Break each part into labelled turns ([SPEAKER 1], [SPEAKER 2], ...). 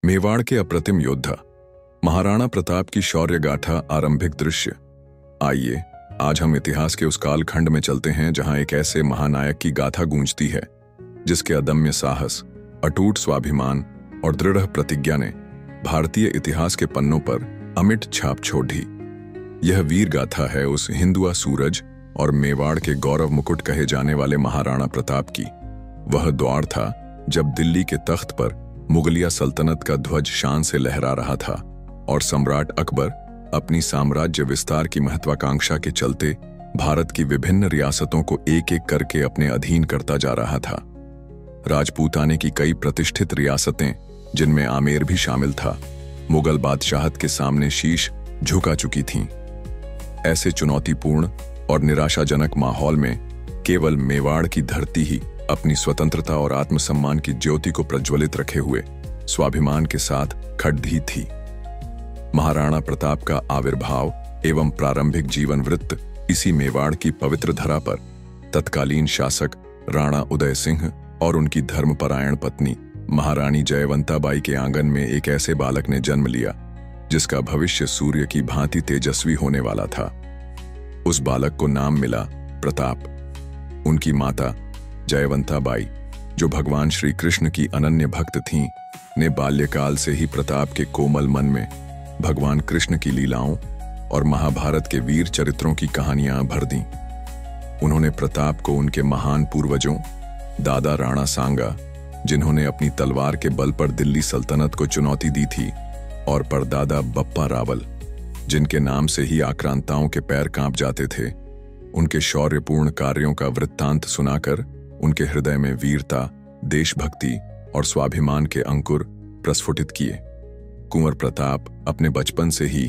[SPEAKER 1] मेवाड़ के अप्रतिम योद्धा महाराणा प्रताप की शौर्य गाथा आरंभिक दृश्य। आइए आज हम इतिहास के उस कालखंड में चलते हैं जहां एक ऐसे महानायक की गाथा गूंजती है जिसके अदम्य साहस, अटूट स्वाभिमान और दृढ़ प्रतिज्ञा ने भारतीय इतिहास के पन्नों पर अमिट छाप छोड़ दी। यह वीर गाथा है उस हिंदुआ सूरज और मेवाड़ के गौरव मुकुट कहे जाने वाले महाराणा प्रताप की। वह दौर था जब दिल्ली के तख्त पर मुगलिया सल्तनत का ध्वज शान से लहरा रहा था और सम्राट अकबर अपनी साम्राज्य विस्तार की महत्वाकांक्षा के चलते भारत की विभिन्न रियासतों को एक एक करके अपने अधीन करता जा रहा था। राजपूताने की कई प्रतिष्ठित रियासतें, जिनमें आमेर भी शामिल था, मुगल बादशाहत के सामने शीश झुका चुकी थीं। ऐसे चुनौतीपूर्ण और निराशाजनक माहौल में केवल मेवाड़ की धरती ही अपनी स्वतंत्रता और आत्मसम्मान की ज्योति को प्रज्वलित रखे हुए स्वाभिमान के साथ खड़ी थी। महाराणा प्रताप का आविर्भाव एवं प्रारंभिक जीवन वृत्त इसी मेवाड़ की पवित्र धरा पर तत्कालीन शासक राणा उदय सिंह और उनकी धर्मपरायण पत्नी महारानी जयवंताबाई के आंगन में एक ऐसे बालक ने जन्म लिया जिसका भविष्य सूर्य की भांति तेजस्वी होने वाला था। उस बालक को नाम मिला प्रताप। उनकी माता जयवंताबाई, जो भगवान श्री कृष्ण की अनन्य भक्त थीं, ने बाल्यकाल से ही प्रताप के कोमल मन में भगवान कृष्ण की लीलाओं और महाभारत के वीर चरित्रों की कहानियां भर दीं। उन्होंने प्रताप को उनके महान पूर्वजों दादा राणा सांगा, जिन्होंने अपनी तलवार के बल पर दिल्ली सल्तनत को चुनौती दी थी, और परदादा बप्पा रावल, जिनके नाम से ही आक्रांताओं के पैर कांप जाते थे, उनके शौर्यपूर्ण कार्यों का वृत्तांत सुनाकर उनके हृदय में वीरता, देशभक्ति और स्वाभिमान के अंकुर प्रस्फुटित किए। कुंवर प्रताप अपने बचपन से ही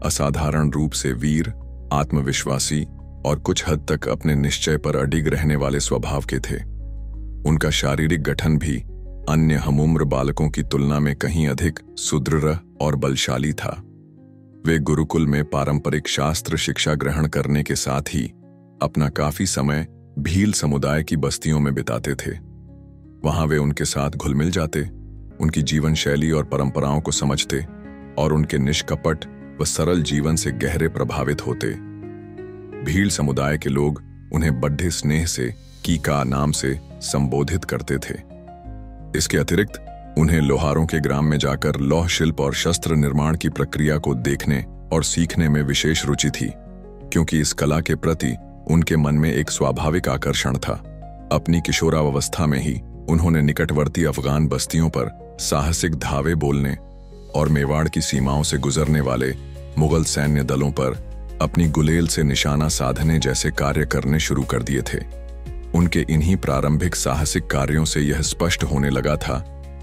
[SPEAKER 1] असाधारण रूप से वीर, आत्मविश्वासी और कुछ हद तक अपने निश्चय पर अडिग रहने वाले स्वभाव के थे। उनका शारीरिक गठन भी अन्य हमउम्र बालकों की तुलना में कहीं अधिक सुदृढ़ और बलशाली था। वे गुरुकुल में पारंपरिक शास्त्र शिक्षा ग्रहण करने के साथ ही अपना काफी समय भील समुदाय की बस्तियों में बिताते थे। वहां वे उनके साथ घुल मिल जाते, उनकी जीवन शैली और परंपराओं को समझते और उनके निष्कपट व सरल जीवन से गहरे प्रभावित होते। भील समुदाय के लोग उन्हें बड्ढे स्नेह से कीका नाम से संबोधित करते थे। इसके अतिरिक्त उन्हें लोहारों के ग्राम में जाकर लौह शिल्प और शस्त्र निर्माण की प्रक्रिया को देखने और सीखने में विशेष रुचि थी, क्योंकि इस कला के प्रति उनके मन में एक स्वाभाविक आकर्षण था। अपनी किशोरावस्था में ही उन्होंने निकटवर्ती अफगान बस्तियों पर साहसिक धावे बोलने और मेवाड़ की सीमाओं से गुजरने वाले मुगल सैन्य दलों पर अपनी गुलेल से निशाना साधने जैसे कार्य करने शुरू कर दिए थे। उनके इन्हीं प्रारंभिक साहसिक कार्यों से यह स्पष्ट होने लगा था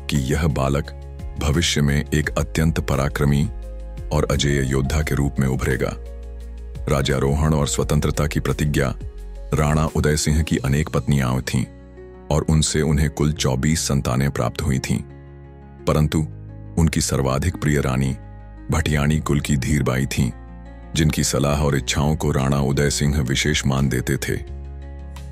[SPEAKER 1] कि यह बालक भविष्य में एक अत्यंत पराक्रमी और अजेय योद्धा के रूप में उभरेगा। राज्यारोहण और स्वतंत्रता की प्रतिज्ञा राणा उदय सिंह की अनेक पत्नियां थीं और उनसे उन्हें कुल 24 संतानें प्राप्त हुई थीं, परंतु उनकी सर्वाधिक प्रिय रानी भटियाणी कुल की धीरबाई थीं, जिनकी सलाह और इच्छाओं को राणा उदय सिंह विशेष मान देते थे।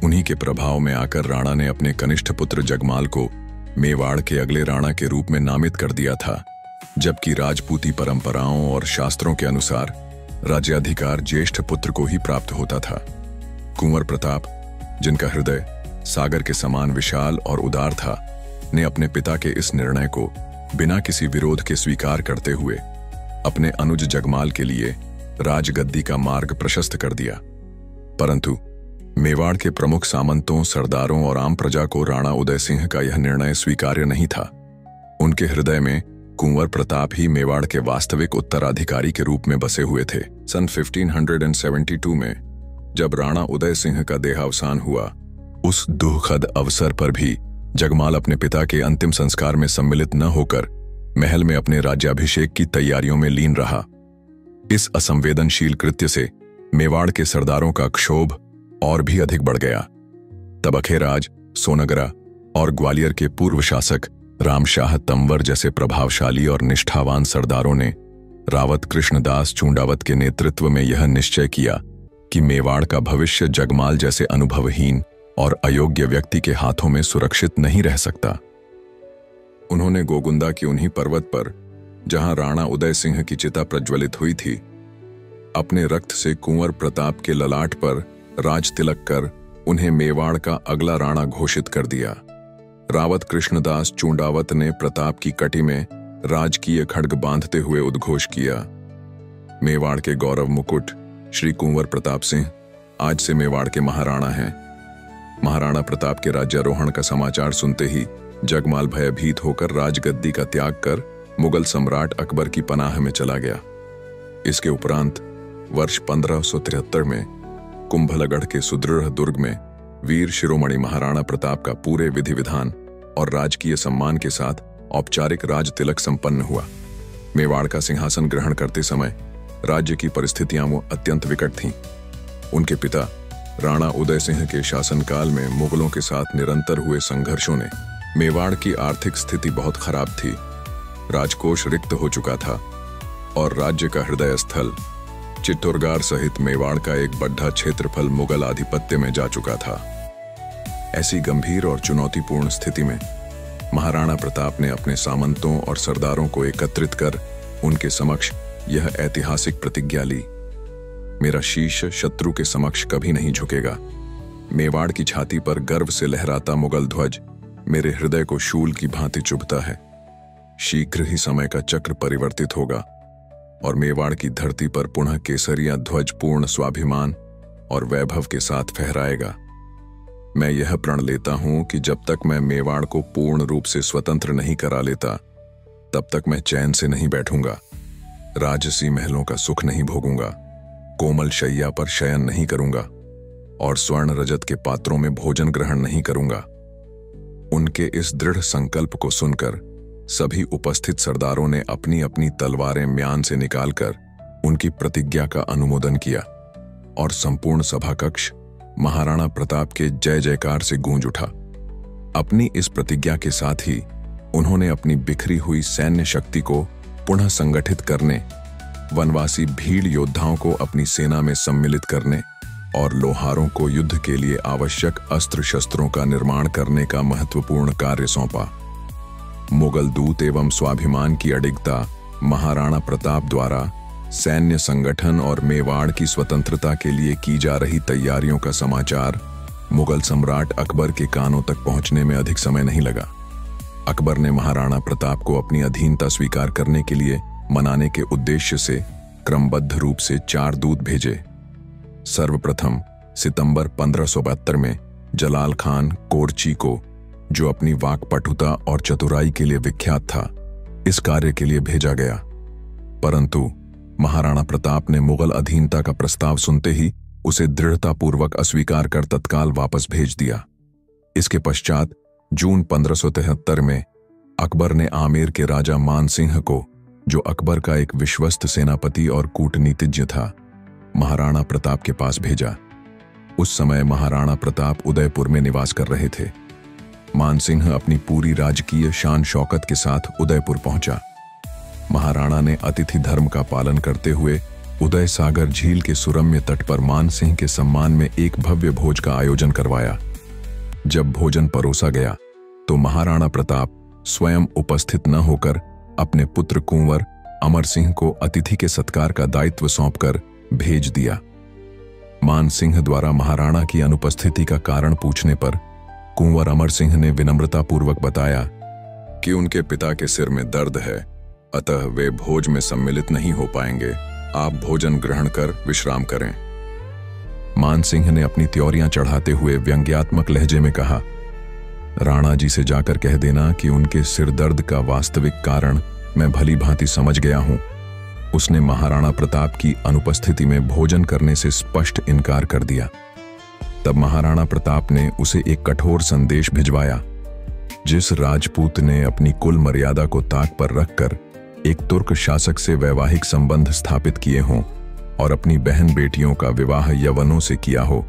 [SPEAKER 1] उन्हीं के प्रभाव में आकर राणा ने अपने कनिष्ठ पुत्र जगमाल को मेवाड़ के अगले राणा के रूप में नामित कर दिया था, जबकि राजपूती परंपराओं और शास्त्रों के अनुसार राज्याधिकार ज्येष्ठ पुत्र को ही प्राप्त होता था। कुंवर प्रताप, जिनका हृदय सागर के समान विशाल और उदार था, ने अपने पिता के इस निर्णय को बिना किसी विरोध के स्वीकार करते हुए अपने अनुज जगमाल के लिए राजगद्दी का मार्ग प्रशस्त कर दिया। परंतु मेवाड़ के प्रमुख सामंतों, सरदारों और आम प्रजा को राणा उदय सिंह का यह निर्णय स्वीकार्य नहीं था। उनके हृदय में कुंवर प्रताप ही मेवाड़ के वास्तविक उत्तराधिकारी के रूप में बसे हुए थे। सन 1572 में जब राणा उदय सिंह का देहावसान हुआ, उस दुखद अवसर पर भी जगमाल अपने पिता के अंतिम संस्कार में सम्मिलित न होकर महल में अपने राज्याभिषेक की तैयारियों में लीन रहा। इस असंवेदनशील कृत्य से मेवाड़ के सरदारों का क्षोभ और भी अधिक बढ़ गया। तबखेराज, सोनगरा और ग्वालियर के पूर्व शासक रामशाह तंवर जैसे प्रभावशाली और निष्ठावान सरदारों ने रावत कृष्णदास चूंडावत के नेतृत्व में यह निश्चय किया कि मेवाड़ का भविष्य जगमाल जैसे अनुभवहीन और अयोग्य व्यक्ति के हाथों में सुरक्षित नहीं रह सकता। उन्होंने गोगुंदा की उन्हीं पर्वत पर, जहां राणा उदय सिंह की चिता प्रज्वलित हुई थी, अपने रक्त से कुंवर प्रताप के ललाट पर राज तिलक कर उन्हें मेवाड़ का अगला राणा घोषित कर दिया। रावत कृष्णदास चूंडावत ने प्रताप की कटी में राजकीय खड्ग बांधते हुए उद्घोष किया, मेवाड़ के गौरव मुकुट श्री कुंवर प्रताप सिंह आज से मेवाड़ के महाराणा हैं। महाराणा प्रताप के राज्यारोहण का समाचार सुनते ही जगमाल भयभीत होकर राजगद्दी का त्याग कर मुगल सम्राट अकबर की पनाह में चला गया। इसके उपरांत वर्ष 1573 में कुंभलगढ़ के सुदृढ़ दुर्ग में वीर शिरोमणि महाराणा प्रताप का पूरे विधि विधान और राजकीय सम्मान के साथ औपचारिक राज तिलक संपन्न हुआ। मेवाड़ का सिंहासन ग्रहण करते समय राज्य की परिस्थितियां वो अत्यंत विकट थीं। उनके पिता राणा उदय सिंह के शासनकाल में मुगलों के साथ निरंतर हुए संघर्षों ने मेवाड़ की आर्थिक स्थिति बहुत खराब थी। राजकोष रिक्त हो चुका था और राज्य का हृदय स्थल चित्तौड़गढ़ सहित मेवाड़ का एक बड़ा क्षेत्रफल मुगल आधिपत्य में जा चुका था। ऐसी गंभीर और चुनौतीपूर्ण स्थिति में महाराणा प्रताप ने अपने सामंतों और सरदारों को एकत्रित कर उनके समक्ष यह ऐतिहासिक प्रतिज्ञा ली, मेरा शीश शत्रु के समक्ष कभी नहीं झुकेगा। मेवाड़ की छाती पर गर्व से लहराता मुगल ध्वज मेरे हृदय को शूल की भांति चुभता है। शीघ्र ही समय का चक्र परिवर्तित होगा और मेवाड़ की धरती पर पुनः केसरिया ध्वज पूर्ण स्वाभिमान और वैभव के साथ फहराएगा। मैं यह प्रण लेता हूं कि जब तक मैं मेवाड़ को पूर्ण रूप से स्वतंत्र नहीं करा लेता, तब तक मैं चैन से नहीं बैठूंगा, राजसी महलों का सुख नहीं भोगूंगा, कोमल शैया पर शयन नहीं करूंगा और स्वर्ण रजत के पात्रों में भोजन ग्रहण नहीं करूंगा। उनके इस दृढ़ संकल्प को सुनकर सभी उपस्थित सरदारों ने अपनी अपनी तलवारें म्यान से निकालकर उनकी प्रतिज्ञा का अनुमोदन किया और संपूर्ण सभा कक्ष महाराणा प्रताप के जय जयकार से गूंज उठा। अपनी इस प्रतिज्ञा के साथ ही उन्होंने अपनी बिखरी हुई सैन्य शक्ति को पुनः संगठित करने, वनवासी भीड़ योद्धाओं को अपनी सेना में सम्मिलित करने और लोहारों को युद्ध के लिए आवश्यक अस्त्र शस्त्रों का निर्माण करने का महत्वपूर्ण कार्य सौंपा। मुगल दूत एवं स्वाभिमान की अडिगता महाराणा प्रताप द्वारा सैन्य संगठन और मेवाड़ की स्वतंत्रता के लिए की जा रही तैयारियों का समाचार मुगल सम्राट अकबर के कानों तक पहुंचने में अधिक समय नहीं लगा। अकबर ने महाराणा प्रताप को अपनी अधीनता स्वीकार करने के लिए मनाने के उद्देश्य से क्रमबद्ध रूप से 4 दूत भेजे। सर्वप्रथम सितंबर 1572 में जलाल खान कोरची को, जो अपनी वाक्पटुता और चतुराई के लिए विख्यात था, इस कार्य के लिए भेजा गया, परंतु महाराणा प्रताप ने मुगल अधीनता का प्रस्ताव सुनते ही उसे दृढ़तापूर्वक अस्वीकार कर तत्काल वापस भेज दिया। इसके पश्चात जून 1573 में अकबर ने आमेर के राजा मान सिंह को, जो अकबर का एक विश्वस्त सेनापति और कूटनीतिज्ञ था, महाराणा प्रताप के पास भेजा। उस समय महाराणा प्रताप उदयपुर में निवास कर रहे थे। मान सिंह अपनी पूरी राजकीय शान शौकत के साथ उदयपुर पहुंचा। महाराणा ने अतिथि धर्म का पालन करते हुए उदय सागर झील के सुरम्य तट पर मान सिंह के सम्मान में एक भव्य भोज का आयोजन करवाया। जब भोजन परोसा गया तो महाराणा प्रताप स्वयं उपस्थित न होकर अपने पुत्र कुंवर अमर सिंह को अतिथि के सत्कार का दायित्व सौंपकर भेज दिया। मान सिंह द्वारा महाराणा की अनुपस्थिति का कारण पूछने पर कुंवर अमर सिंह ने विनम्रतापूर्वक बताया कि उनके पिता के सिर में दर्द है, अतः वे भोज में सम्मिलित नहीं हो पाएंगे। आप भोजन ग्रहण कर विश्राम करें। मान सिंह ने अपनी त्योरियां चढ़ाते हुए व्यंग्यात्मक लहजे में कहा, राणा जी से जाकर कह देना कि उनके सिर दर्द का वास्तविक कारण मैं भली भांति समझ गया हूं। उसने महाराणा प्रताप की अनुपस्थिति में भोजन करने से स्पष्ट इनकार कर दिया। तब महाराणा प्रताप ने उसे एक कठोर संदेश भिजवाया। जिस राजपूत ने अपनी कुल मर्यादा को ताक पर रखकर एक तुर्क शासक से वैवाहिक संबंध स्थापित किए हों और अपनी बहन बेटियों का विवाह यवनों से किया हो,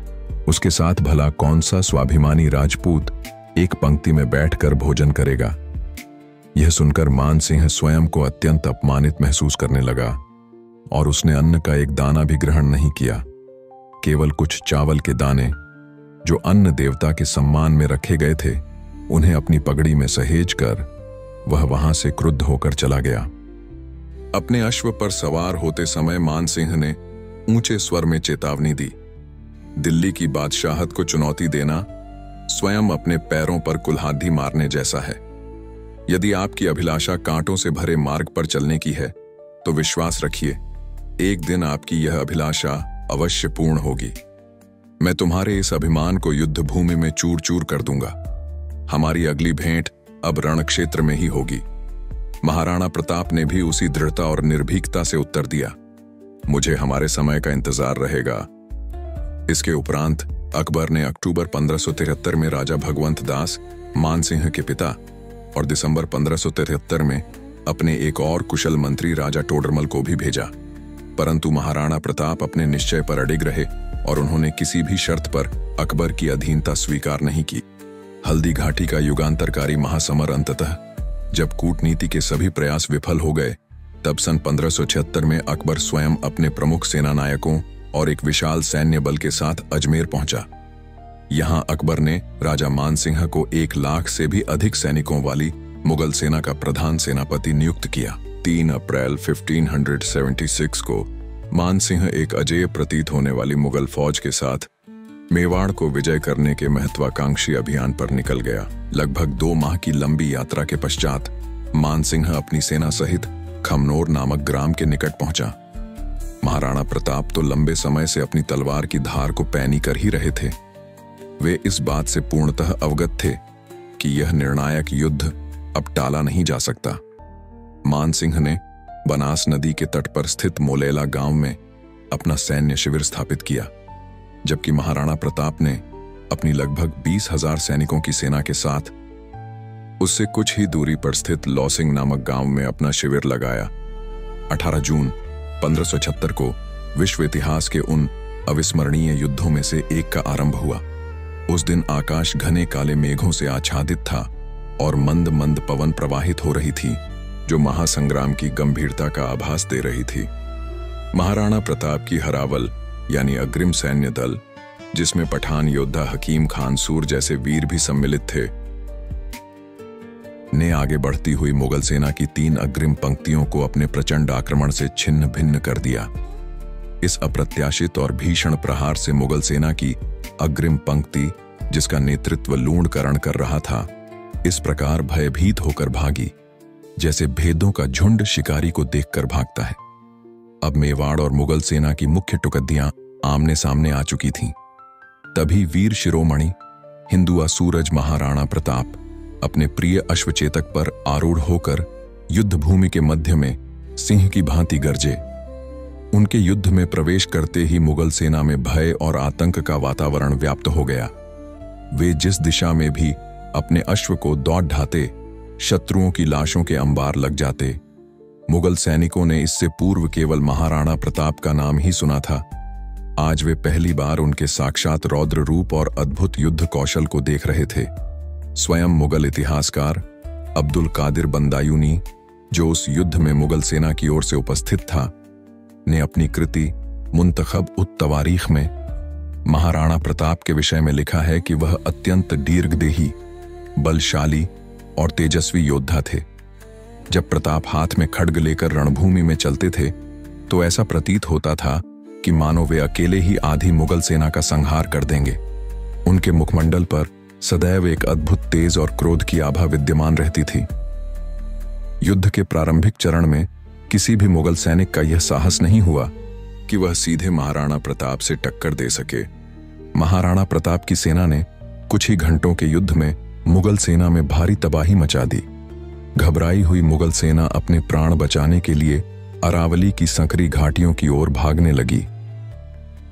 [SPEAKER 1] उसके साथ भला कौन सा स्वाभिमानी राजपूत एक पंक्ति में बैठकर भोजन करेगा। यह सुनकर मान सिंह स्वयं को अत्यंत अपमानित महसूस करने लगा और उसने अन्न का एक दाना भी ग्रहण नहीं किया। केवल कुछ चावल के दाने, जो अन्न देवता के सम्मान में रखे गए थे, उन्हें अपनी पगड़ी में सहेज कर वह वहां से क्रुद्ध होकर चला गया। अपने अश्व पर सवार होते समय मानसिंह ने ऊंचे स्वर में चेतावनी दी, दिल्ली की बादशाहत को चुनौती देना स्वयं अपने पैरों पर कुल्हाड़ी मारने जैसा है। यदि आपकी अभिलाषा कांटों से भरे मार्ग पर चलने की है तो विश्वास रखिए, एक दिन आपकी यह अभिलाषा अवश्य पूर्ण होगी। मैं तुम्हारे इस अभिमान को युद्ध भूमि में चूर चूर कर दूंगा। हमारी अगली भेंट अब रण क्षेत्र में ही होगी। महाराणा प्रताप ने भी उसी दृढ़ता और निर्भीकता से उत्तर दिया, मुझे हमारे समय का इंतजार रहेगा। इसके उपरांत अकबर ने अक्टूबर 1573 में राजा भगवंत दास मानसिंह के पिता और दिसंबर 1573 में अपने एक और कुशल मंत्री राजा टोडरमल को भी भेजा, परंतु महाराणा प्रताप अपने निश्चय पर अडिग रहे और उन्होंने किसी भी शर्त पर अकबर की अधीनता स्वीकार नहीं की। हल्दी घाटी का युगांतरकारी महासमर अंततः जब कूटनीति के सभी प्रयास विफल हो गए, तब सन 1576 में अकबर स्वयं अपने प्रमुख सेनानायकों और एक विशाल सैन्य बल के साथ अजमेर पहुंचा। यहां अकबर ने राजा मानसिंह को 1 लाख से भी अधिक सैनिकों वाली मुगल सेना का प्रधान सेनापति नियुक्त किया। 3 अप्रैल 1576 को मानसिंह एक अजेय प्रतीत होने वाली मुगल फौज के साथ मेवाड़ को विजय करने के महत्वाकांक्षी अभियान पर निकल गया। लगभग 2 माह की लंबी यात्रा के पश्चात मानसिंह अपनी सेना सहित खमनोर नामक ग्राम के निकट पहुंचा। महाराणा प्रताप तो लंबे समय से अपनी तलवार की धार को पैनी कर ही रहे थे। वे इस बात से पूर्णतः अवगत थे कि यह निर्णायक युद्ध अब टाला नहीं जा सकता। मानसिंह ने बनास नदी के तट पर स्थित मोलेला गांव में अपना सैन्य शिविर स्थापित किया, जबकि महाराणा प्रताप ने अपनी लगभग 20,000 सैनिकों की सेना के साथ उससे कुछ ही दूरी पर स्थित लॉसिंग नामक गांव में अपना शिविर लगाया। 18 जून 1576 को विश्व इतिहास के उन अविस्मरणीय युद्धों में से एक का आरंभ हुआ। उस दिन आकाश घने काले मेघों से आच्छादित था और मंद मंद पवन प्रवाहित हो रही थी, जो महासंग्राम की गंभीरता का आभास दे रही थी। महाराणा प्रताप की हरावल यानी अग्रिम सैन्य दल, जिसमें पठान योद्धा हकीम खान सूर जैसे वीर भी सम्मिलित थे, ने आगे बढ़ती हुई मुगल सेना की 3 अग्रिम पंक्तियों को अपने प्रचंड आक्रमण से छिन्न भिन्न कर दिया। इस अप्रत्याशित और भीषण प्रहार से मुगल सेना की अग्रिम पंक्ति, जिसका नेतृत्व लूणकरण कर रहा था, इस प्रकार भयभीत होकर भागी जैसे भेदों का झुंड शिकारी को देखकर भागता है। अब मेवाड़ और मुगल सेना की मुख्य टुकड़ियां आमने सामने आ चुकी थीं। तभी वीर शिरोमणि हिंदुआ सूरज महाराणा प्रताप अपने प्रिय अश्वचेतक पर आरूढ़ होकर युद्ध भूमि के मध्य में सिंह की भांति गरजे। उनके युद्ध में प्रवेश करते ही मुगल सेना में भय और आतंक का वातावरण व्याप्त हो गया। वे जिस दिशा में भी अपने अश्व को दौड़ ढाते, शत्रुओं की लाशों के अंबार लग जाते। मुगल सैनिकों ने इससे पूर्व केवल महाराणा प्रताप का नाम ही सुना था। आज वे पहली बार उनके साक्षात रौद्र रूप और अद्भुत युद्ध कौशल को देख रहे थे। स्वयं मुगल इतिहासकार अब्दुल कादिर बंदायूनी, जो उस युद्ध में मुगल सेना की ओर से उपस्थित था, ने अपनी कृति मुंतखब उत तवारीख में महाराणा प्रताप के विषय में लिखा है कि वह अत्यंत दीर्घदेही, बलशाली और तेजस्वी योद्धा थे। जब प्रताप हाथ में खड्ग लेकर रणभूमि में चलते थे तो ऐसा प्रतीत होता था कि मानो वे अकेले ही आधी मुगल सेना का संहार कर देंगे। उनके मुखमंडल पर सदैव एक अद्भुत तेज और क्रोध की आभा विद्यमान रहती थी। युद्ध के प्रारंभिक चरण में किसी भी मुगल सैनिक का यह साहस नहीं हुआ कि वह सीधे महाराणा प्रताप से टक्कर दे सके। महाराणा प्रताप की सेना ने कुछ ही घंटों के युद्ध में मुगल सेना में भारी तबाही मचा दी। घबराई हुई मुगल सेना अपने प्राण बचाने के लिए अरावली की संकरी घाटियों की ओर भागने लगी।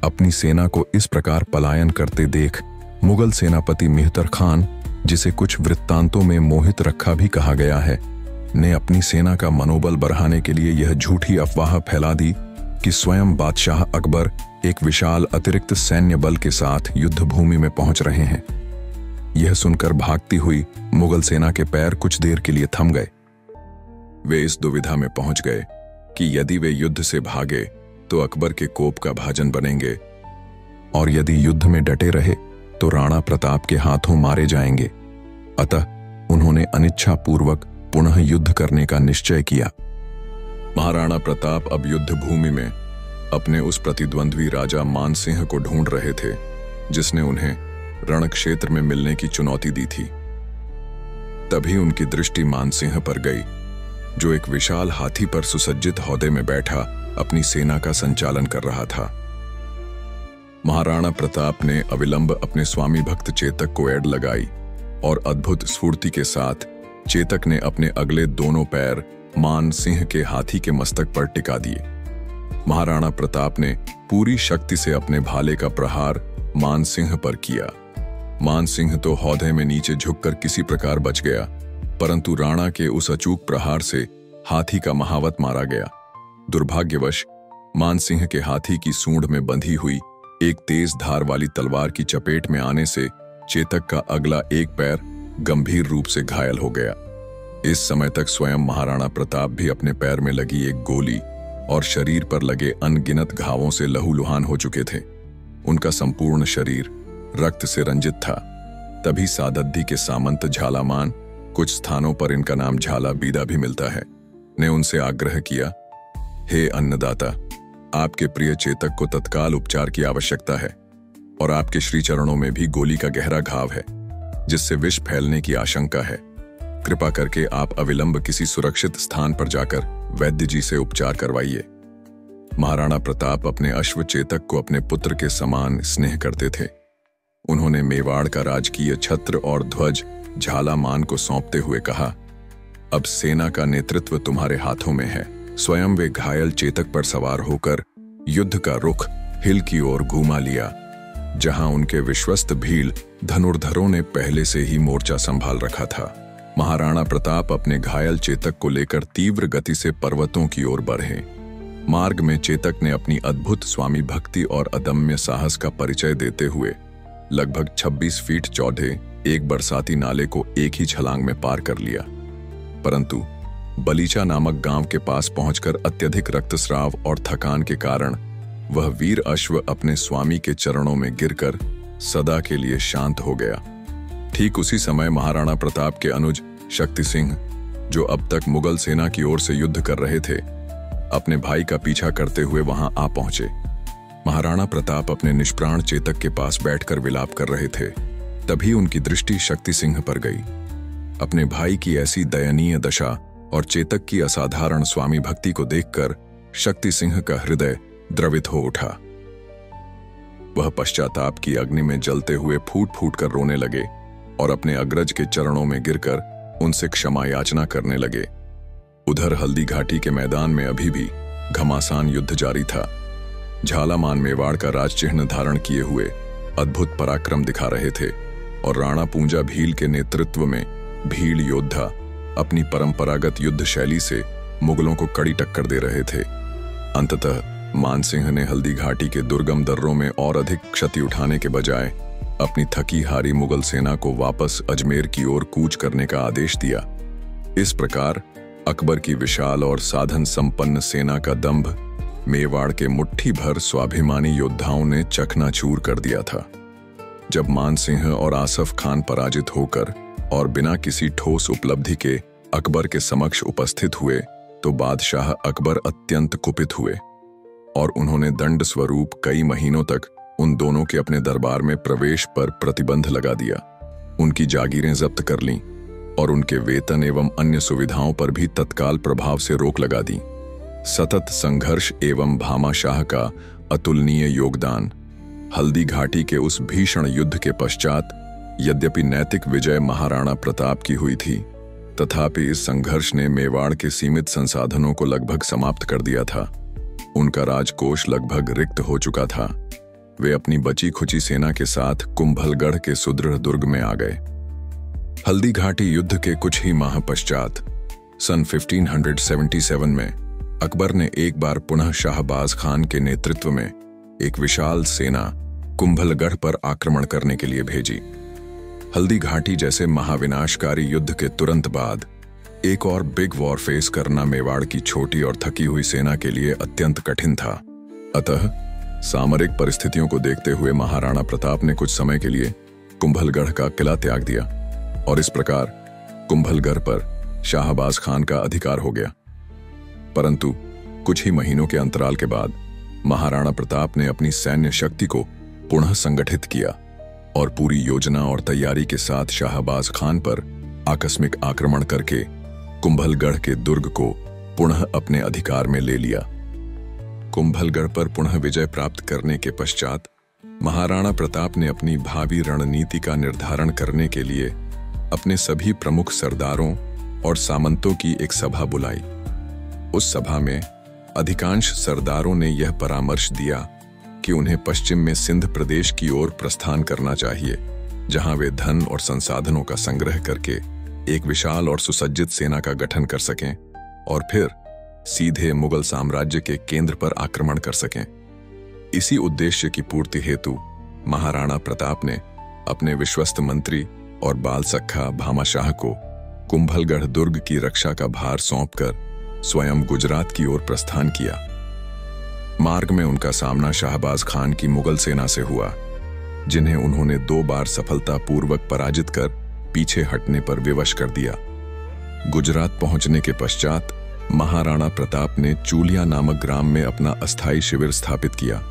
[SPEAKER 1] अपनी सेना को इस प्रकार पलायन करते देख मुगल सेनापति मेहतर खान, जिसे कुछ वृत्तांतों में मोहित रखा भी कहा गया है, ने अपनी सेना का मनोबल बढ़ाने के लिए यह झूठी अफवाह फैला दी कि स्वयं बादशाह अकबर एक विशाल अतिरिक्त सैन्य बल के साथ युद्ध भूमि में पहुंच रहे हैं। यह सुनकर भागती हुई मुगल सेना के पैर कुछ देर के लिए थम गए। वे इस दुविधा में पहुंच गए कि यदि वे युद्ध से भागे तो अकबर के कोप का भाजन बनेंगे, और यदि युद्ध में डटे रहे तो राणा प्रताप के हाथों मारे जाएंगे। अतः उन्होंने अनिच्छापूर्वक पुनः युद्ध करने का निश्चय किया। महाराणा प्रताप अब युद्ध भूमि में अपने उस प्रतिद्वंद्वी राजा मानसिंह को ढूंढ रहे थे जिसने उन्हें रणक्षेत्र में मिलने की चुनौती दी थी। तभी उनकी दृष्टि मानसिंह पर गई, जो एक विशाल हाथी पर सुसज्जित हौदे में बैठा अपनी सेना का संचालन कर रहा था। महाराणा प्रताप ने अविलंब अपने स्वामी भक्त चेतक को एड़ लगाई और अद्भुत स्फूर्ति के साथ चेतक ने अपने अगले दोनों पैर मानसिंह के हाथी के मस्तक पर टिका दिए। महाराणा प्रताप ने पूरी शक्ति से अपने भाले का प्रहार मानसिंह पर किया। मानसिंह तो हौदे में नीचे झुककर किसी प्रकार बच गया, परंतु राणा के उस अचूक प्रहार से हाथी का महावत मारा गया। दुर्भाग्यवश मानसिंह के हाथी की सूंड में बंधी हुई एक तेज धार वाली तलवार की चपेट में आने से चेतक का अगला एक पैर गंभीर रूप से घायल हो गया। इस समय तक स्वयं महाराणा प्रताप भी अपने पैर में लगी एक गोली और शरीर पर लगे अनगिनत घावों से लहूलुहान हो चुके थे। उनका संपूर्ण शरीर रक्त से रंजित था। तभी सादद्दी के सामंत झालामान, कुछ स्थानों पर इनका नाम झाला बीदा भी मिलता है, ने उनसे आग्रह किया, हे अन्नदाता, आपके प्रिय चेतक को तत्काल उपचार की आवश्यकता है और आपके श्री चरणों में भी गोली का गहरा घाव है जिससे विष फैलने की आशंका है। कृपा करके आप अविलंब किसी सुरक्षित स्थान पर जाकर वैद्य जी से उपचार करवाइए। महाराणा प्रताप अपने अश्व चेतक को अपने पुत्र के समान स्नेह करते थे। उन्होंने मेवाड़ का राजकीय छत्र और ध्वज झालामान को सौंपते हुए कहा, अब सेना का नेतृत्व तुम्हारे हाथों में है। स्वयं वे घायल चेतक पर सवार होकर युद्ध का रुख हिल की ओर घुमा लिया, जहां उनके विश्वस्त भील धनुर्धरों ने पहले से ही मोर्चा संभाल रखा था। महाराणा प्रताप अपने घायल चेतक को लेकर तीव्र गति से पर्वतों की ओर बढ़े। मार्ग में चेतक ने अपनी अद्भुत स्वामी भक्ति और अदम्य साहस का परिचय देते हुए लगभग 26 फीट चौड़े एक बरसाती नाले को एक ही छलांग में पार कर लिया, परंतु बलीचा नामक गांव के पास पहुंचकर अत्यधिक रक्तस्राव और थकान के कारण वह वीर अश्व अपने स्वामी के चरणों में गिरकर सदा के लिए शांत हो गया। ठीक उसी समय महाराणा प्रताप के अनुज शक्ति सिंह, जो अब तक मुगल सेना की ओर से युद्ध कर रहे थे, अपने भाई का पीछा करते हुए वहां आ पहुंचे। महाराणा प्रताप अपने निष्प्राण चेतक के पास बैठकर विलाप कर रहे थे। तभी उनकी दृष्टि शक्ति सिंह पर गई। अपने भाई की ऐसी दयनीय दशा और चेतक की असाधारण स्वामी भक्ति को देखकर शक्ति सिंह का हृदय द्रवित हो उठा। वह पश्चाताप की अग्नि में जलते हुए फूट फूट कर रोने लगे और अपने अग्रज के चरणों में गिरकर उनसे क्षमा याचना करने लगे। उधर हल्दी घाटी के मैदान में अभी भी घमासान युद्ध जारी था। झालामान मेवाड़ का राज चिन्ह धारण किए हुए अद्भुत पराक्रम दिखा रहे थे और राणा पूंजा भील के नेतृत्व में भील योद्धा अपनी परंपरागत युद्ध शैली से मुगलों को कड़ी टक्कर दे रहे थे। अंततः मानसिंह ने हल्दी घाटी के दुर्गम दर्रों में और अधिक क्षति उठाने के बजाय अपनी थकी हारी मुगल सेना को वापस अजमेर की ओर कूच करने का आदेश दिया। इस प्रकार अकबर की विशाल और साधन संपन्न सेना का दंभ मेवाड़ के मुट्ठी भर स्वाभिमानी योद्धाओं ने चकनाचूर कर दिया था। जब मानसिंह और आसफ खान पराजित होकर और बिना किसी ठोस उपलब्धि के अकबर के समक्ष उपस्थित हुए तो बादशाह अकबर अत्यंत कुपित हुए और उन्होंने दंड स्वरूप कई महीनों तक उन दोनों के अपने दरबार में प्रवेश पर प्रतिबंध लगा दिया। उनकी जागीरें जब्त कर लीं और उनके वेतन एवं अन्य सुविधाओं पर भी तत्काल प्रभाव से रोक लगा दी। सतत संघर्ष एवं भामाशाह का अतुलनीय योगदान हल्दी घाटी के उस भीषण युद्ध के पश्चात यद्यपि नैतिक विजय महाराणा प्रताप की हुई थी, तथापि इस संघर्ष ने मेवाड़ के सीमित संसाधनों को लगभग समाप्त कर दिया था। उनका राजकोष लगभग रिक्त हो चुका था। वे अपनी बची खुची सेना के साथ कुंभलगढ़ के सुदृढ़ दुर्ग में आ गए। हल्दी घाटी युद्ध के कुछ ही माह पश्चात सन 1577 में अकबर ने एक बार पुनः शाहबाज खान के नेतृत्व में एक विशाल सेना कुंभलगढ़ पर आक्रमण करने के लिए भेजी। हल्दी घाटी जैसे महाविनाशकारी युद्ध के तुरंत बाद एक और बिग वॉर फेस करना मेवाड़ की छोटी और थकी हुई सेना के लिए अत्यंत कठिन था। अतः सामरिक परिस्थितियों को देखते हुए महाराणा प्रताप ने कुछ समय के लिए कुंभलगढ़ का किला त्याग दिया और इस प्रकार कुंभलगढ़ पर शाहबाज खान का अधिकार हो गया। परंतु कुछ ही महीनों के अंतराल के बाद महाराणा प्रताप ने अपनी सैन्य शक्ति को पुनः संगठित किया और पूरी योजना और तैयारी के साथ शाहबाज खान पर आकस्मिक आक्रमण करके कुंभलगढ़ के दुर्ग को पुनः अपने अधिकार में ले लिया। कुंभलगढ़ पर पुनः विजय प्राप्त करने के पश्चात महाराणा प्रताप ने अपनी भावी रणनीति का निर्धारण करने के लिए अपने सभी प्रमुख सरदारों और सामंतों की एक सभा बुलाई। उस सभा में अधिकांश सरदारों ने यह परामर्श दिया कि उन्हें पश्चिम में सिंध प्रदेश की ओर प्रस्थान करना चाहिए, जहां वे धन और संसाधनों का संग्रह करके एक विशाल और सुसज्जित सेना का गठन कर सकें और फिर सीधे मुगल साम्राज्य के केंद्र पर आक्रमण कर सकें। इसी उद्देश्य की पूर्ति हेतु महाराणा प्रताप ने अपने विश्वस्त मंत्री और बाल सखा भामाशाह को कुंभलगढ़ दुर्ग की रक्षा का भार सौंपकर स्वयं गुजरात की ओर प्रस्थान किया। मार्ग में उनका सामना शाहबाज खान की मुगल सेना से हुआ, जिन्हें उन्होंने 2 बार सफलतापूर्वक पराजित कर पीछे हटने पर विवश कर दिया। गुजरात पहुंचने के पश्चात महाराणा प्रताप ने चूलिया नामक ग्राम में अपना अस्थायी शिविर स्थापित किया।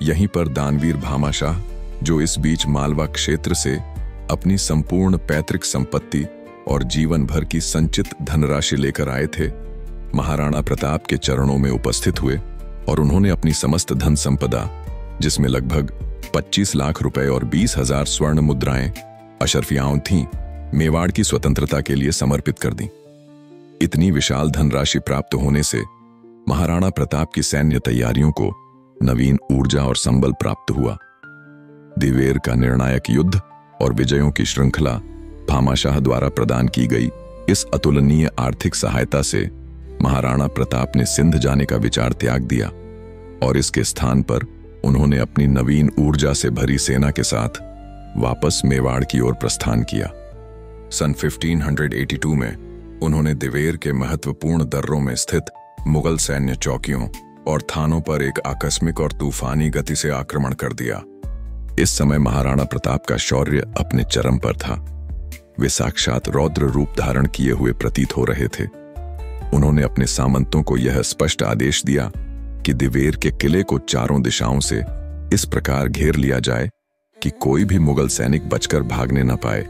[SPEAKER 1] यहीं पर दानवीर भामाशाह, जो इस बीच मालवा क्षेत्र से अपनी संपूर्ण पैतृक संपत्ति और जीवन भर की संचित धनराशि लेकर आए थे, महाराणा प्रताप के चरणों में उपस्थित हुए और उन्होंने अपनी समस्त धन संपदा, जिसमें लगभग 25 लाख रुपए और 20,000 स्वर्ण मुद्राएं अशरफियाओं थीं, मेवाड़ की स्वतंत्रता के लिए समर्पित कर दी। इतनी विशाल धनराशि प्राप्त होने से महाराणा प्रताप की सैन्य तैयारियों को नवीन ऊर्जा और संबल प्राप्त हुआ। दिवेर का निर्णायक युद्ध और विजयों की श्रृंखला भामाशाह द्वारा प्रदान की गई इस अतुलनीय आर्थिक सहायता से महाराणा प्रताप ने सिंध जाने का विचार त्याग दिया और इसके स्थान पर उन्होंने अपनी नवीन ऊर्जा से भरी सेना के साथ वापस मेवाड़ की ओर प्रस्थान किया। सन 1582 में उन्होंने दिवेर के महत्वपूर्ण दर्रों में स्थित मुगल सैन्य चौकियों और थानों पर एक आकस्मिक और तूफानी गति से आक्रमण कर दिया। इस समय महाराणा प्रताप का शौर्य अपने चरम पर था। वे साक्षात रौद्र रूप धारण किए हुए प्रतीत हो रहे थे। उन्होंने अपने सामंतों को यह स्पष्ट आदेश दिया कि दिवेर के किले को चारों दिशाओं से इस प्रकार घेर लिया जाए कि कोई भी मुगल सैनिक बचकर भागने न पाए।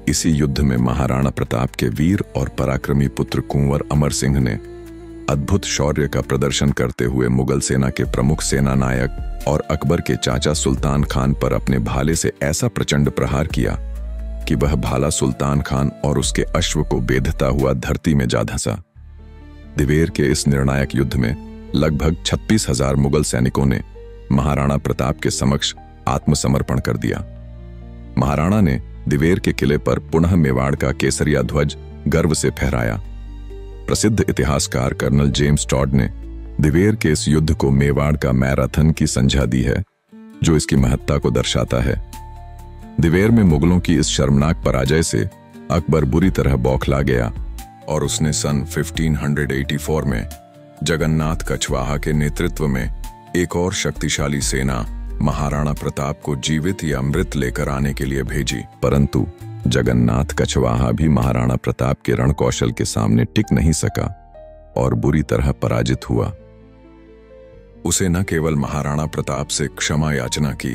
[SPEAKER 1] इसी युद्ध में महाराणा प्रताप के वीर और पराक्रमी पुत्र कुंवर अमर सिंह ने अद्भुत शौर्य का प्रदर्शन करते हुए मुगल सेना के प्रमुख सेनानायक और अकबर के चाचा सुल्तान खान पर अपने भाले से ऐसा प्रचंड प्रहार किया कि वह भाला सुल्तान खान और उसके अश्व को बेधता हुआ धरती में जा धंसा। दिवेर के इस निर्णायक युद्ध में लगभग 36,000 मुगल सैनिकों ने महाराणा प्रताप के समक्ष आत्मसमर्पण कर दिया। महाराणा ने दिवेर के किले पर पुनः मेवाड़ का केसरिया ध्वज गर्व से फहराया। प्रसिद्ध इतिहासकार कर्नल जेम्स टॉड ने दिवेर के इस युद्ध को मेवाड़ का मैराथन की संज्ञा दी है, जो इसकी महत्ता को दर्शाता है। दिवेर में मुगलों की इस शर्मनाक पराजय से अकबर बुरी तरह बौखला गया और उसने सन 1584 में जगन्नाथ कछवाहा के नेतृत्व में एक और शक्तिशाली सेना महाराणा प्रताप को जीवित या मृत लेकर आने के लिए भेजी। परंतु जगन्नाथ कछवाहा भी महाराणा प्रताप के रणकौशल के सामने टिक नहीं सका और बुरी तरह पराजित हुआ। उसे न केवल महाराणा प्रताप से क्षमा याचना की,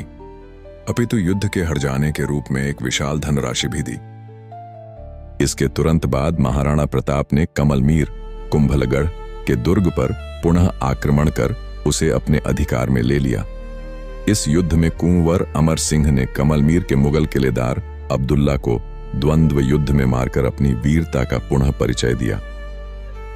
[SPEAKER 1] अपितु युद्ध के हार जाने के रूप में एक विशाल धनराशि भी दी। इसके तुरंत बाद महाराणा प्रताप ने कमलमीर कुंभलगढ़ के दुर्ग पर पुनः आक्रमण कर उसे अपने अधिकार में ले लिया। इस युद्ध में कुंवर अमर सिंह ने कमलमीर के मुगल किलेदार अब्दुल्ला को द्वंद्व युद्ध में मारकर अपनी वीरता का पुनः परिचय दिया।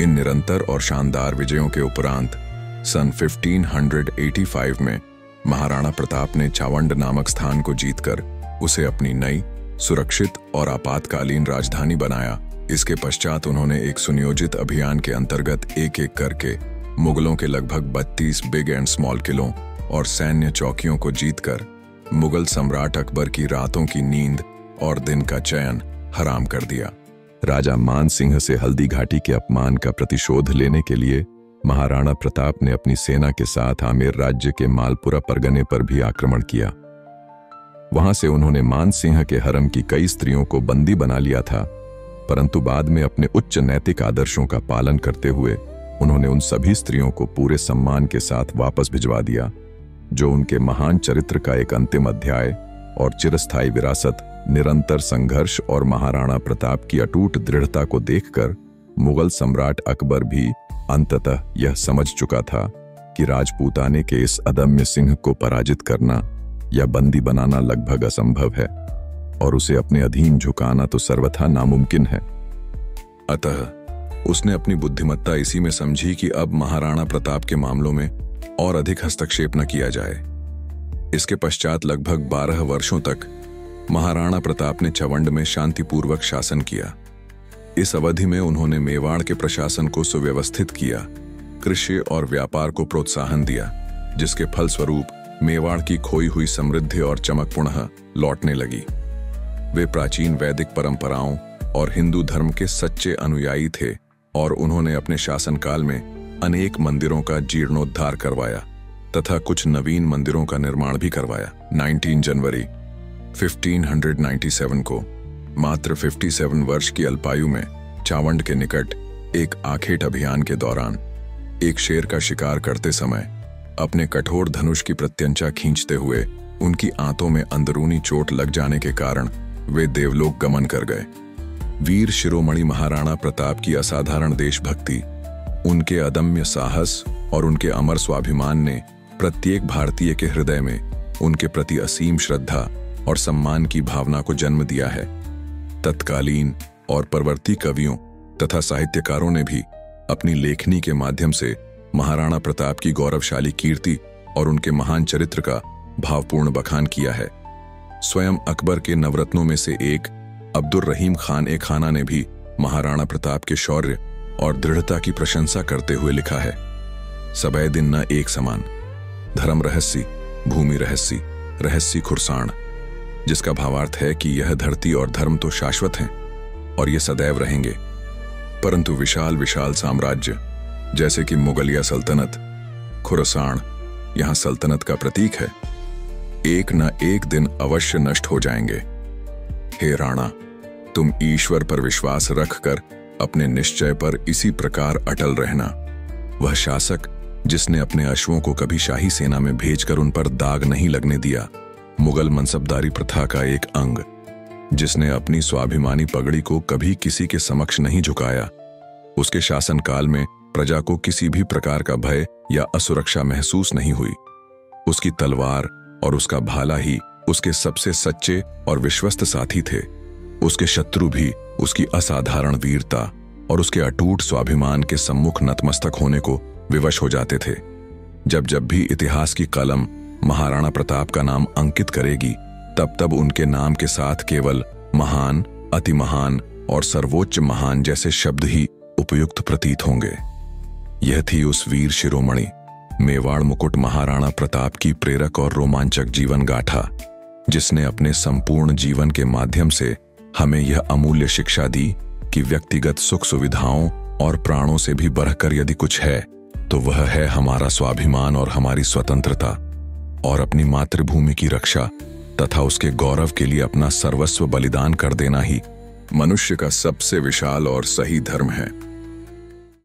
[SPEAKER 1] इन निरंतर और शानदार विजयों के उपरांत सन 1585 में महाराणा प्रताप ने चावंड नामक स्थान को जीतकर उसे अपनी नई, सुरक्षित और आपातकालीन राजधानी बनाया। इसके पश्चात उन्होंने एक सुनियोजित अभियान के अंतर्गत एक एक करके मुगलों के लगभग 32 बिग एंड स्मॉल किलों और सैन्य चौकियों को जीतकर मुगल सम्राट अकबर की रातों की नींद और दिन का चयन हराम कर दिया। राजा मान सिंह से हल्दी घाटी के अपमान का प्रतिशोध लेने के लिए महाराणा प्रताप ने अपनी सेना के साथ आमेर राज्य के मालपुरा परगने पर भी आक्रमण किया। वहां से उन्होंने मान सिंह के हरम की कई स्त्रियों को बंदी बना लिया था परंतु बाद में अपने उच्च नैतिक आदर्शों का पालन करते हुए उन्होंने उन सभी स्त्रियों को पूरे सम्मान के साथ वापस भिजवा दिया जो उनके महान चरित्र का एक अंतिम अध्याय और चिरस्थायी विरासत। निरंतर संघर्ष और महाराणा प्रताप की अटूट दृढ़ता को देखकर मुगल सम्राट अकबर भी अंततः यह समझ चुका था कि राजपूताने के इस अदम्य सिंह को पराजित करना या बंदी बनाना लगभग असंभव है और उसे अपने अधीन झुकाना तो सर्वथा नामुमकिन है। अतः उसने अपनी बुद्धिमत्ता इसी में समझी कि अब महाराणा प्रताप के मामलों में और अधिक हस्तक्षेप न किया जाए। इसके पश्चात लगभग 12 वर्षों तक महाराणा प्रताप ने चवंड में शांतिपूर्वक शासन किया। इस अवधि में उन्होंने मेवाड़ के प्रशासन को सुव्यवस्थित किया, कृषि और व्यापार को प्रोत्साहन दिया, जिसके फलस्वरूप मेवाड़ की खोई हुई समृद्धि और चमक पुनः लौटने लगी। वे प्राचीन वैदिक परंपराओं और हिंदू धर्म के सच्चे अनुयायी थे और उन्होंने अपने शासनकाल में अनेक मंदिरों का जीर्णोद्धार करवाया तथा कुछ नवीन मंदिरों का निर्माण भी करवाया। 19 जनवरी 1597 को मात्र 57 वर्ष की अल्पायु में चावंड के निकट एक आखेट अभियान के दौरान एक शेर का शिकार करते समय अपने कठोर धनुष की प्रत्यंचा खींचते हुए उनकी आंतों में अंदरूनी चोट लग जाने के कारण वे देवलोक गमन कर गए। वीर शिरोमणि महाराणा प्रताप की असाधारण देशभक्ति, उनके अदम्य साहस और उनके अमर स्वाभिमान ने प्रत्येक भारतीय के हृदय में उनके प्रति असीम श्रद्धा और सम्मान की भावना को जन्म दिया है। तत्कालीन और परवर्ती कवियों तथा साहित्यकारों ने भी अपनी लेखनी के माध्यम से महाराणा प्रताप की गौरवशाली कीर्ति और उनके महान चरित्र का भावपूर्ण बखान किया है। स्वयं अकबर के नवरत्नों में से एक अब्दुर रहीम खान ए खाना ने भी महाराणा प्रताप के शौर्य और दृढ़ता की प्रशंसा करते हुए लिखा है, सबे दिन न एक समान, धर्म रहस्य भूमि रहस्य रहस्य खुरसाण, जिसका भावार्थ है कि यह धरती और धर्म तो शाश्वत हैं और ये सदैव रहेंगे, परंतु विशाल विशाल साम्राज्य जैसे कि मुगलिया सल्तनत, खुरसाण यहां सल्तनत का प्रतीक है, एक न एक दिन अवश्य नष्ट हो जाएंगे। हे राणा, तुम ईश्वर पर विश्वास रखकर अपने निश्चय पर इसी प्रकार अटल रहना। वह शासक जिसने अपने अश्वों को कभी शाही सेना में भेजकर उन पर दाग नहीं लगने दिया, मुगल मनसबदारी प्रथा का एक अंग, जिसने अपनी स्वाभिमानी पगड़ी को कभी किसी के समक्ष नहीं झुकाया, उसके शासनकाल में प्रजा को किसी भी प्रकार का भय या असुरक्षा महसूस नहीं हुई। उसकी तलवार और उसका भाला ही उसके सबसे सच्चे और विश्वस्त साथी थे। उसके शत्रु भी उसकी असाधारण वीरता और उसके अटूट स्वाभिमान के सम्मुख नतमस्तक होने को विवश हो जाते थे। जब जब भी इतिहास की कलम महाराणा प्रताप का नाम अंकित करेगी, तब तब उनके नाम के साथ केवल महान, अति महान और सर्वोच्च महान जैसे शब्द ही उपयुक्त प्रतीत होंगे। यह थी उस वीर शिरोमणि मेवाड़ मुकुट महाराणा प्रताप की प्रेरक और रोमांचक जीवन गाथा, जिसने अपने संपूर्ण जीवन के माध्यम से हमें यह अमूल्य शिक्षा दी कि व्यक्तिगत सुख सुविधाओं और प्राणों से भी बढ़कर यदि कुछ है तो वह है हमारा स्वाभिमान और हमारी स्वतंत्रता, और अपनी मातृभूमि की रक्षा तथा उसके गौरव के लिए अपना सर्वस्व बलिदान कर देना ही मनुष्य का सबसे विशाल और सही धर्म है।